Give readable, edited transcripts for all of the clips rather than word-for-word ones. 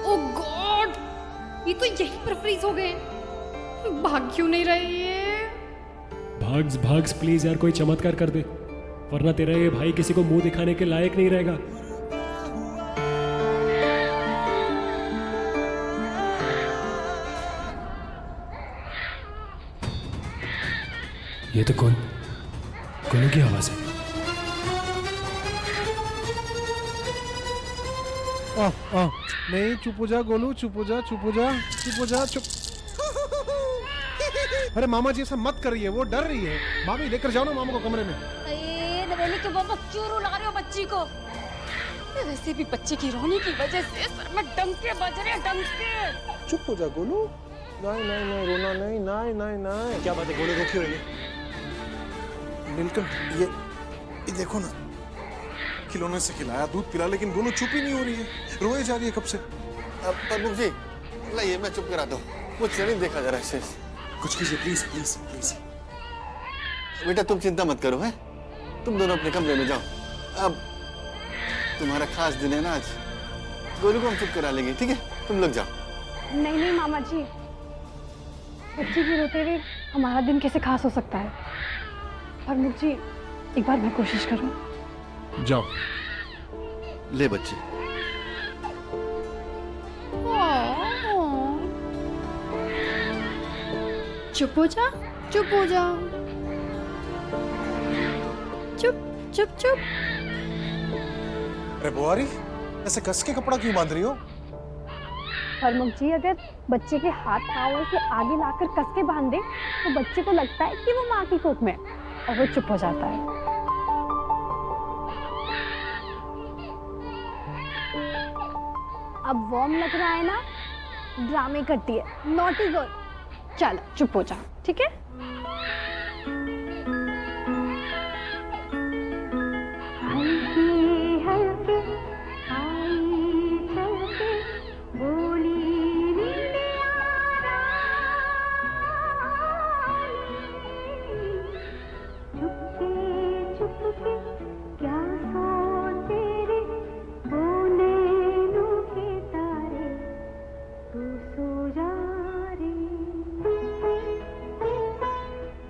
ओह God, ये तो यही पर फ्रीज हो गए। भाग क्यों नहीं रहे ये? भाग्स भाग्स प्लीज यार, कोई चमत्कार कर दे, वरना तेरा ये भाई किसी को मुंह दिखाने के लायक नहीं रहेगा। ये तो कौन? गोलू की आवाज है। नहीं, चुप हो जा गोलू, चुप हो जा, चुप हो जा, चुप हो जा, चुप। अरे मामा जी ऐसा मत करिए, वो डर रही है। मामी लेकर जाओ ना मामा को कमरे में। नवेली के पापा क्यों रुला रहे हो बच्ची को? वैसे भी बच्चे की रोने की वजह से सर में डंके बज रहे हैं, डंके। चुप हो जा गोलू। नहीं नहीं नहीं, रोना नहीं, नहीं नहीं नहीं। क्या बात है, गोलू को क्यों रही है? नीलकंठ, ये देखो ना, खिलौने से खिलाया, दूध पिला, लेकिन गोलू चुप ही नहीं हो रही है, रोए जा रही है कब से। प्रमुख जी, लाइए मैं चुप करा दूं, मुझसे नहीं देखा जा रहा है। कुछ कीजिए प्लीज प्लीज प्लीज। बेटा तुम चिंता मत करो, है? तुम दोनों अपने कमरे में जाओ। अब तुम्हारा खास दिन है ना आज, गोलू को हम चुप करा लेंगे, ठीक है? तुम लोग जाओ। नहीं नहीं मामा जी, बच्ची के रोते हुए हमारा दिन कैसे खास हो सकता है? प्रमुख जी, एक बार मैं कोशिश करूं। जाओ। ले बच्चे। चुप हो जा, चुप हो जा, चुप चुप चुप। अरे बुआरी, ऐसे कस के कपड़ा क्यों बांध रही हो? प्रमुख जी, अगर बच्चे के हाथ पाँव से आगे लाकर कस के बांध दे तो बच्चे को लगता है कि वो माँ की कोख में और वो चुप हो जाता है। अब वार्म लग रहा है ना, ड्रामे करती है, नॉटी गर्ल। चलो चुप हो जा, ठीक है?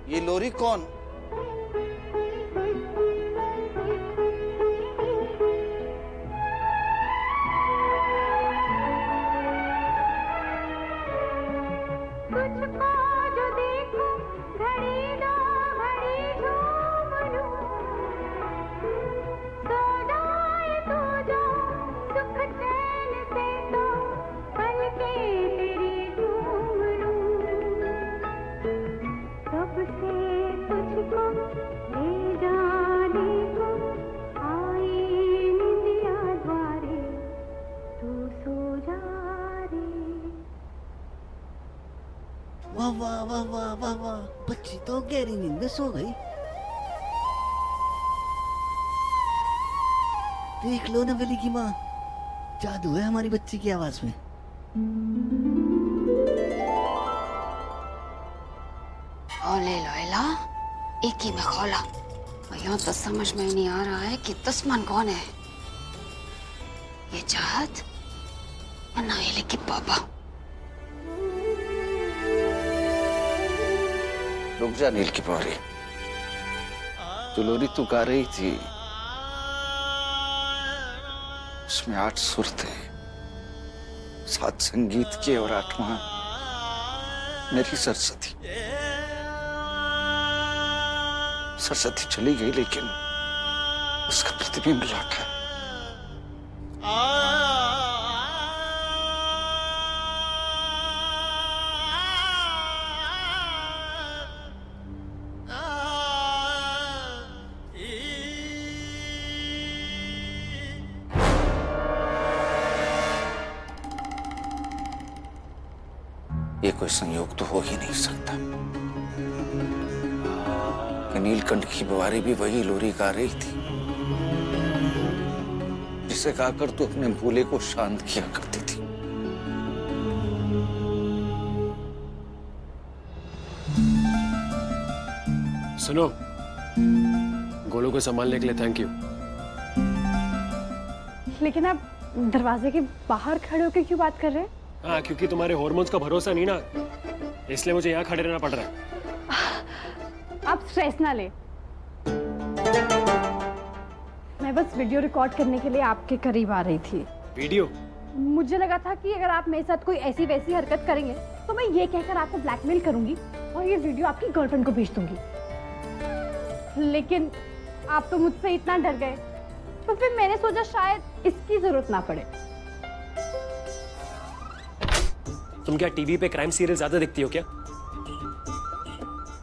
ये लोरी कौन? वाह वाह वाह वाह वाह वाह, बच्ची तो गहरी नींद में सो गई। देख लो नवेली की माँ, जादू है हमारी बच्ची की आवाज में। ले लैला, एक ही में खोला। यहाँ तो समझ में नहीं आ रहा है कि दुश्मन कौन है, ये चाहत या नवेली की पापा। रुक जा नील की पौरी, जो लोरी तू गा रही थी उसमें 8 सुर थे, 7 संगीत के और 8वां मेरी सरस्वती। सरस्वती चली गई लेकिन उसका प्रतिबिंब लौटा है। ये कोई संयोग तो हो ही नहीं सकता कि नीलकंठ की बुआरी भी वही लोरी गा रही थी जिसे गाकर तू अपने भूले को शांत किया करती थी। सुनो, गोलू को संभालने के लिए थैंक यू। लेकिन अब दरवाजे के बाहर खड़े होकर क्यों बात कर रहे हैं? हाँ, क्योंकि तुम्हारे हॉर्मोन्स का भरोसा नहीं ना, इसलिए मुझे यहाँ खड़े रहना पड़ रहा है। आप स्ट्रेस ना ले, मैं बस वीडियो रिकॉर्ड करने के लिए आपके करीब आ रही थी। वीडियो? मुझे लगा था कि अगर आप मेरे साथ कोई ऐसी वैसी हरकत करेंगे तो मैं ये कहकर आपको ब्लैकमेल करूंगी और ये वीडियो आपकी गर्लफ्रेंड को भेज दूंगी। लेकिन आप तो मुझसे इतना डर गए, तो फिर मैंने सोचा शायद इसकी जरूरत ना पड़े। तुम क्या टीवी पे क्राइम सीरियल ज्यादा देखती हो क्या?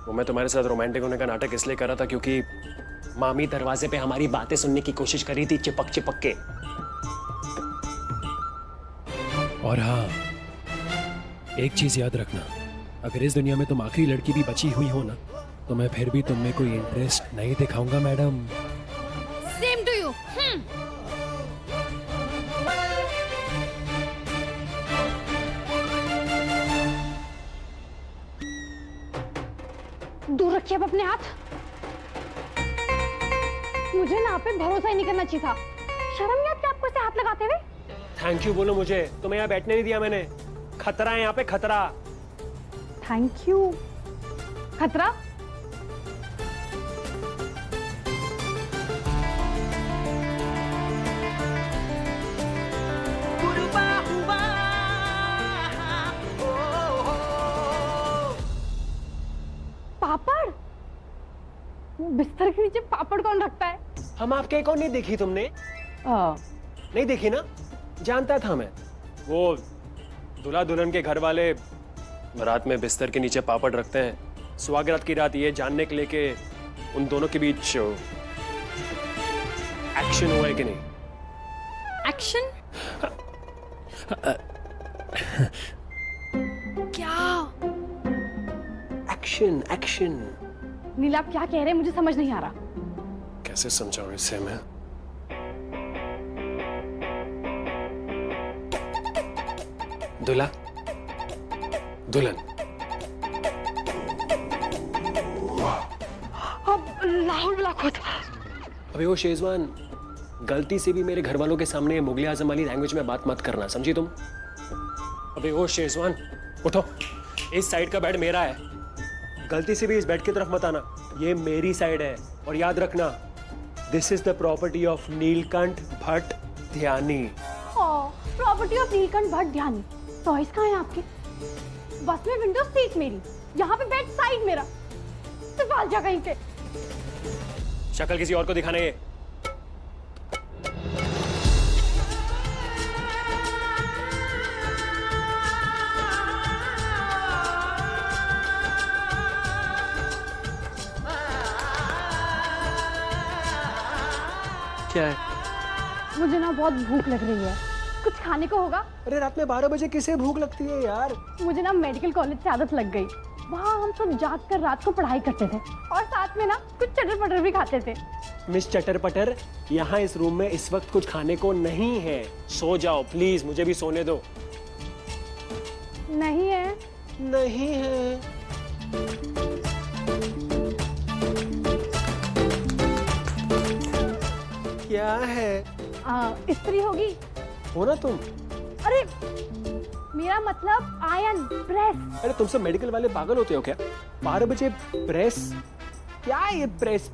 वो मैं तुम्हारे साथ रोमांटिक होने का नाटक इसलिए कर रहा था क्योंकि मामी दरवाजे पे हमारी बातें सुनने की कोशिश कर रही थी, चिपक चिपक के। और हाँ, एक चीज याद रखना, अगर इस दुनिया में तुम आखिरी लड़की भी बची हुई हो ना, तो मैं फिर भी तुम में कोई इंटरेस्ट नहीं दिखाऊंगा मैडम। Same to you. दूर रखिए अब अपने हाथ। मुझे ना आप पे भरोसा ही नहीं करना चाहिए था। शर्म नहीं आती आपको ऐसे हाथ लगाते हुए? थैंक यू बोलो मुझे, तुम्हें यहाँ बैठने नहीं दिया मैंने। खतरा है यहाँ पे, खतरा। Thank you. खतरा? पापड़? बिस्तर के नीचे पापड़ कौन रखता है? हम आपके कौन नहीं देखी तुमने? नहीं देखी ना? जानता था मैं। वो दूल्हा दुल्हन के घर वाले रात में बिस्तर के नीचे पापड़ रखते हैं, सुहागरात की रात ये जानने के लिए कि उन दोनों के बीच एक्शन हुआ है कि नहीं। एक्शन? क्या? Action, action. नीला आप क्या कह रहे हैं? मुझे समझ नहीं आ रहा। कैसे समझाऊं इसे मैं? दूल्हा दुल्हन। अब लाहौल लाखों। अबे वो शेजवान, गलती से भी मेरे घर वालों के सामने मुगले आजम वाली लैंग्वेज में बात मत करना, समझी तुम? अबे वो शेजवान, उठो। इस साइड का बेड मेरा है, गलती से भी इस बेड की तरफ मत आना। ये मेरी साइड है, और याद रखना, this is the property of Neelkanth Bhatt Dhyani. Property of Neelkanth Bhatt Dhyani. Toys कहाँ हैं आपके? बस में विंडो सीट मेरी, यहाँ पे बेड साइड मेरा। सवाल जा कहीं पे। शक्ल किसी और को दिखाना ये। क्या है? मुझे ना बहुत भूख लग रही है, कुछ खाने को होगा? अरे रात में 12 बजे किसे भूख लगती है यार? मुझे ना मेडिकल कॉलेज से आदत लग गई, वहाँ हम सब जाग कर रात को पढ़ाई करते थे और साथ में ना कुछ चटर पटर भी खाते थे। मिस चटर पटर, यहाँ इस रूम में इस वक्त कुछ खाने को नहीं है, सो जाओ प्लीज, मुझे भी सोने दो। नहीं है? नहीं है। क्या है? इस्त्री होगी? हो ना तुम? अरे मेरा मतलब आयन, प्रेस। अरे तुम सब मेडिकल वाले पागल होते हो क्या? 12 बजे प्रेस? क्या है ये प्रेस?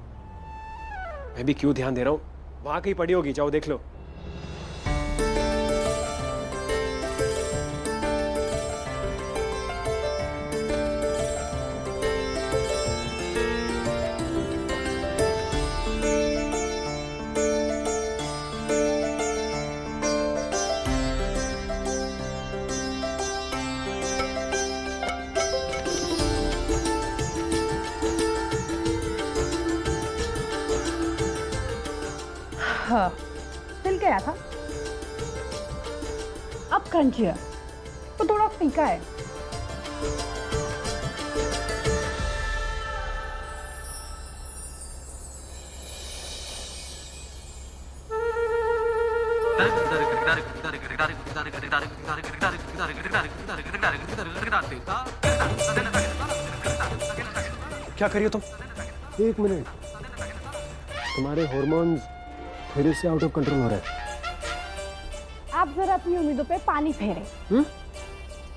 मैं भी क्यों ध्यान दे रहा हूँ, वहां कहीं पड़ी होगी, जाओ देख लो। हाँ, सिल गया था, अब क्रंची है, तो थोड़ा फीका है। क्या करिए तुम? एक मिनट, तुम्हारे हार्मोन्स फिर से आउट ऑफ कंट्रोल हो रहे हैं। आप जरा अपनी उम्मीदों पे पानी फेरें।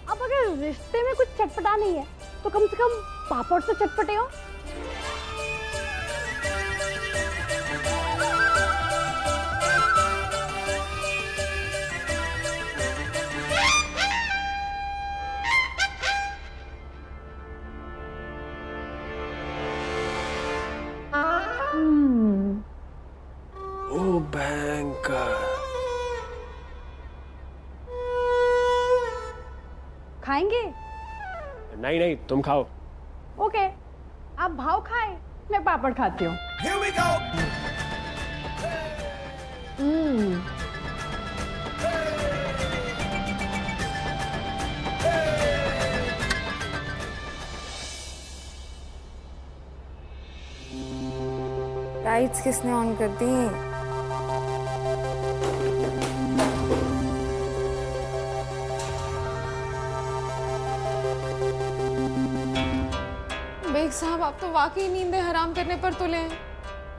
अब अगर रिश्ते में कुछ चटपटा नहीं है तो कम से कम पापड़ तो चटपटे हो। ओ भयंकर। खाएंगे? नहीं नहीं, तुम खाओ। ओके, आप भाव खाएं, मैं पापड़ खाती हूँ। लाइट्स किसने ऑन कर दी? बेग साहब, आप तो वाकई नींदें हराम करने पर तुले हैं।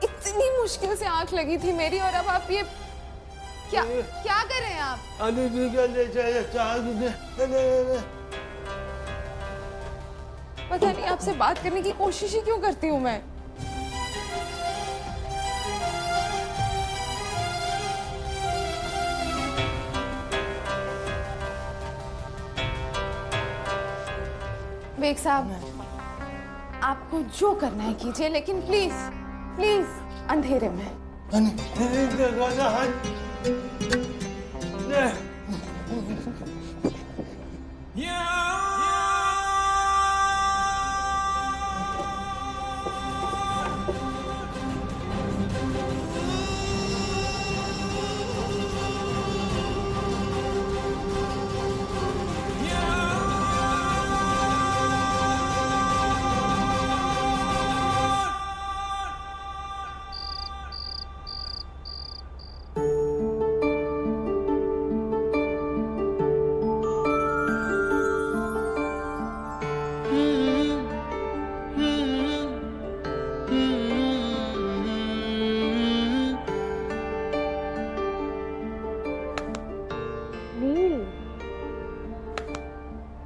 इतनी मुश्किल से आंख लगी थी मेरी, और अब आप ये क्या क्या कर रहे हैं आप? पता नहीं आपसे बात करने की कोशिश ही क्यों करती हूँ मैं। बेग साहब, आपको जो करना है कीजिए, लेकिन प्लीज प्लीज अंधेरे में।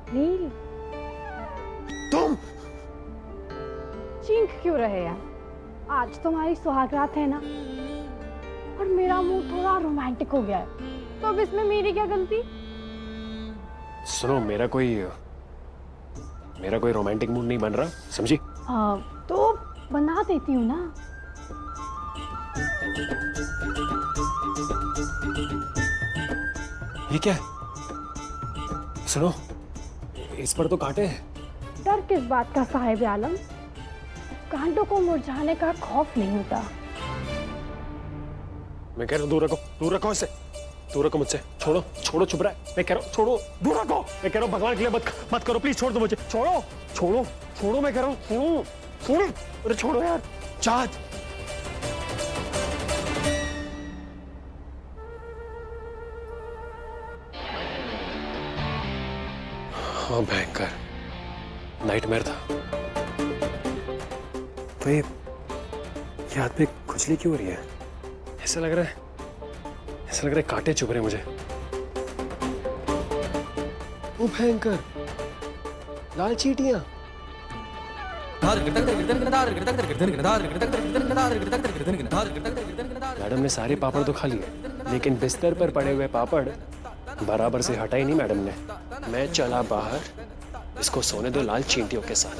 नील, तुम चीख क्यों रहे हैं? आज तुम्हारी सुहागरात है ना, और मेरा मुंह थोड़ा रोमांटिक हो गया है, तो अब इसमें मेरी क्या गलती? सुनो, मेरा कोई रोमांटिक मूड नहीं बन रहा, समझी? तो बना देती हूँ ना। ये क्या है? सुनो, इस पर तो कांटे हैं। डर किस बात का साहिब आलम? कांटों को मुरझाने का खौफ नहीं होता। मैं कह रहा हूँ दूर रखो इसे, दूर रखो मुझसे। छोड़ो छोड़ो, चुप रहा है। मैं कह रहा हूँ छोड़ो, दूर रखो। मैं कह रहा हूँ भगवान के लिए मत करो, प्लीज छोड़ दो मुझे। छोड़ो छोड़ो छोड़ो, मैं कह रहा हूँ छोड़ो। अरे छोड़ो यार, चाँद। हाँ, भयंकर नाइटमेयर था। तो ये हाथ में खुजली क्यों हो रही है? ऐसा लग रहा है कांटे चुभ रहे मुझे। ओ भयंकर, लाल चींटियां। मैडम ने सारे पापड़ तो खा लिए, लेकिन बिस्तर पर पड़े हुए पापड़ बराबर से हटा ही नहीं मैडम ने। मैं चला बाहर, इसको सोने दो लाल चींटियों के साथ।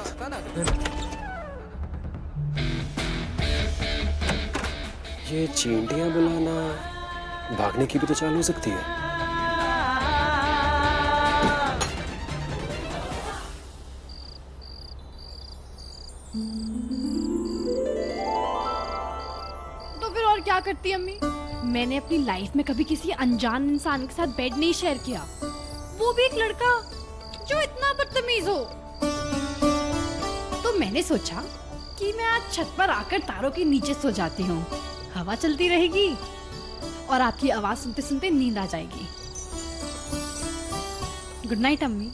ये चींटियां बुलाना भागने की भी तो चाल हो सकती है। तो फिर और क्या करती अम्मी? मैंने अपनी लाइफ में कभी किसी अनजान इंसान के साथ बेड नहीं शेयर किया, वो भी एक लड़का जो इतना बदतमीज हो। तो मैंने सोचा कि मैं आज छत पर आकर तारों के नीचे सो जाती हूँ, हवा चलती रहेगी और आपकी आवाज सुनते सुनते नींद आ जाएगी। गुड नाइट अम्मी।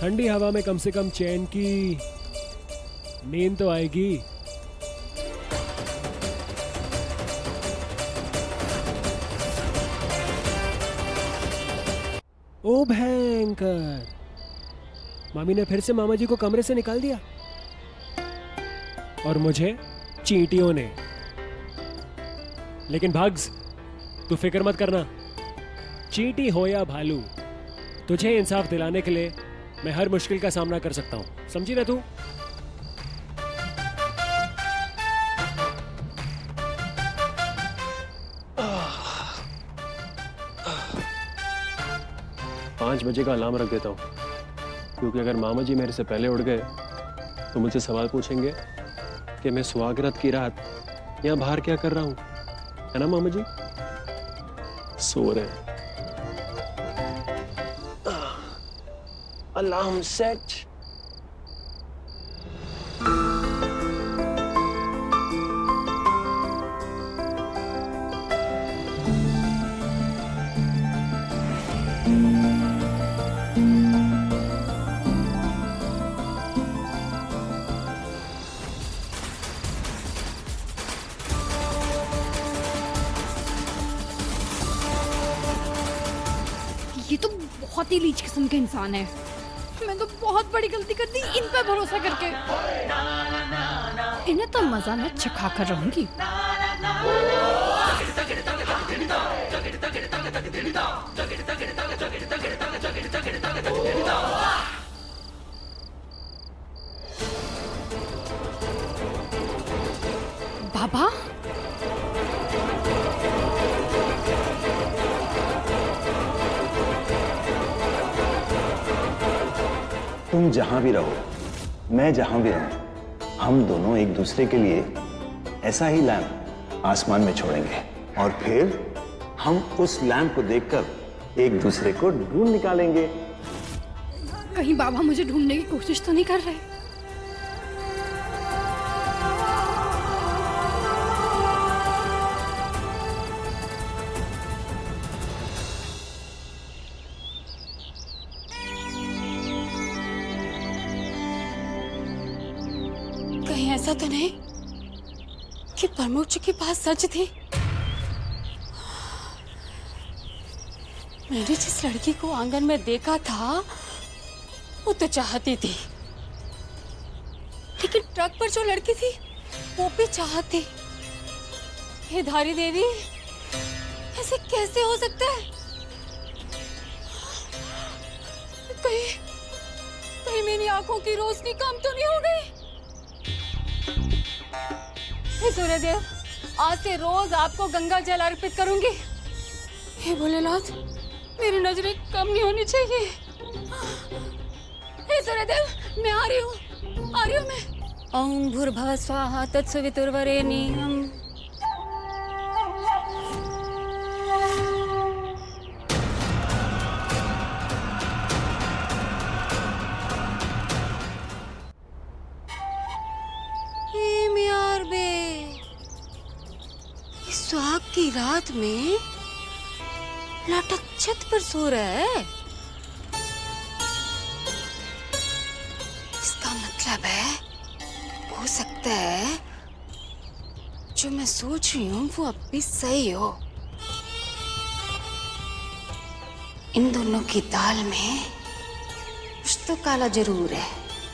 ठंडी हवा में कम से कम चैन की नींद तो आएगी। ओ भयंकर, मामी ने फिर से मामा जी को कमरे से निकाल दिया और मुझे चींटियों ने। लेकिन भाग्स, तू फिक्र मत करना, चींटी हो या भालू, तुझे इंसाफ दिलाने के लिए मैं हर मुश्किल का सामना कर सकता हूं, समझी ना तू? पाँच बजे का अलार्म रख देता हूँ, क्योंकि अगर मामा जी मेरे से पहले उठ गए तो मुझसे सवाल पूछेंगे कि मैं सुहागरात की रात यहाँ बाहर क्या कर रहा हूँ, है ना मामा जी? सो रहे। Alarm set. ये तो बहुत ही लीच किस्म के इंसान है। मैं तो बहुत बड़ी गलती कर दी इन पर भरोसा करके। इन्हें तो मजा मैं चखा कर रहूंगी। बाबा, तुम जहां भी रहो, मैं जहां भी रहूं, हम दोनों एक दूसरे के लिए ऐसा ही लैंप आसमान में छोड़ेंगे और फिर हम उस लैंप को देखकर एक दूसरे को ढूंढ निकालेंगे। कहीं बाबा मुझे ढूंढने की कोशिश तो नहीं कर रहे? कहीं ऐसा तो नहीं कि प्रमुख जी की बात सच थी? मैंने जिस लड़की को आंगन में देखा था वो तो चाहती थी, लेकिन ट्रक पर जो लड़की थी वो भी चाहती। हे धारी देवी, ऐसे कैसे हो सकता है? कहीं मेरी आंखों की रोशनी कम तो नहीं हो गई? हे सूर्यदेव, आज से रोज आपको गंगा जल अर्पित करूंगी। हे भोलेनाथ, मेरी नजरें कम नहीं होनी चाहिए। हे सूर्यदेव, मैं आ रही हूँ मैं। ओम भूर्भुवः स्वाहा तत्सवितुर्वरेण्यं। सुहाग की रात में लटक छत पर सो रहा है। इसका मतलब है, हो सकता है जो मैं सोच रही हूँ वो अब भी सही हो। इन दोनों की दाल में कुछ तो काला जरूर है।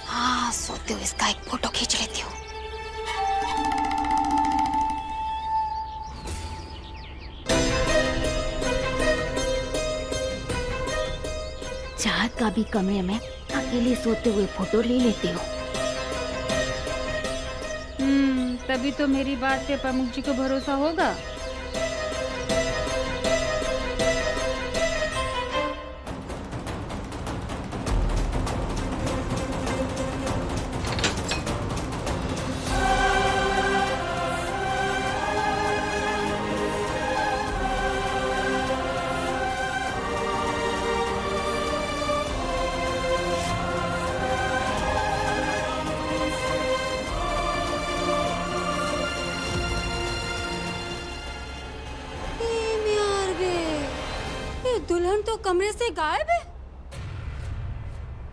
हाँ, सोते हुए इसका एक फोटो खींच लेती हूँ। चाहत का भी कमरे में अकेले सोते हुए फोटो ले लेती हूँ। तभी तो मेरी बात पे प्रमुख जी को भरोसा होगा। दुल्हन तो कमरे से गायब है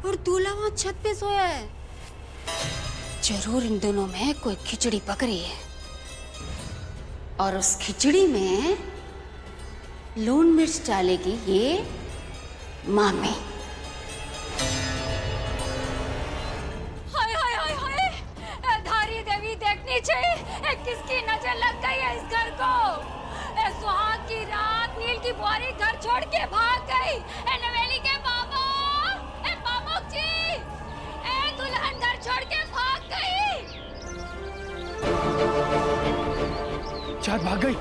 और दूल्हा वहां छत पे सोया है। जरूर इन दोनों में कोई खिचड़ी पक रही है और उस खिचड़ी में लून मिर्च डालेगी ये मामी। हाय हाय हाय हाय, धारी देवी देखनी चाहिए किसकी नजर लग गई है इस घर को। सुहाग की रात नील की बुआरी घर छोड़ के भाग गई। नवेली के बाबा, बाबू जी, दुल्हन घर छोड़ के भाग गई। शायद भाग गई।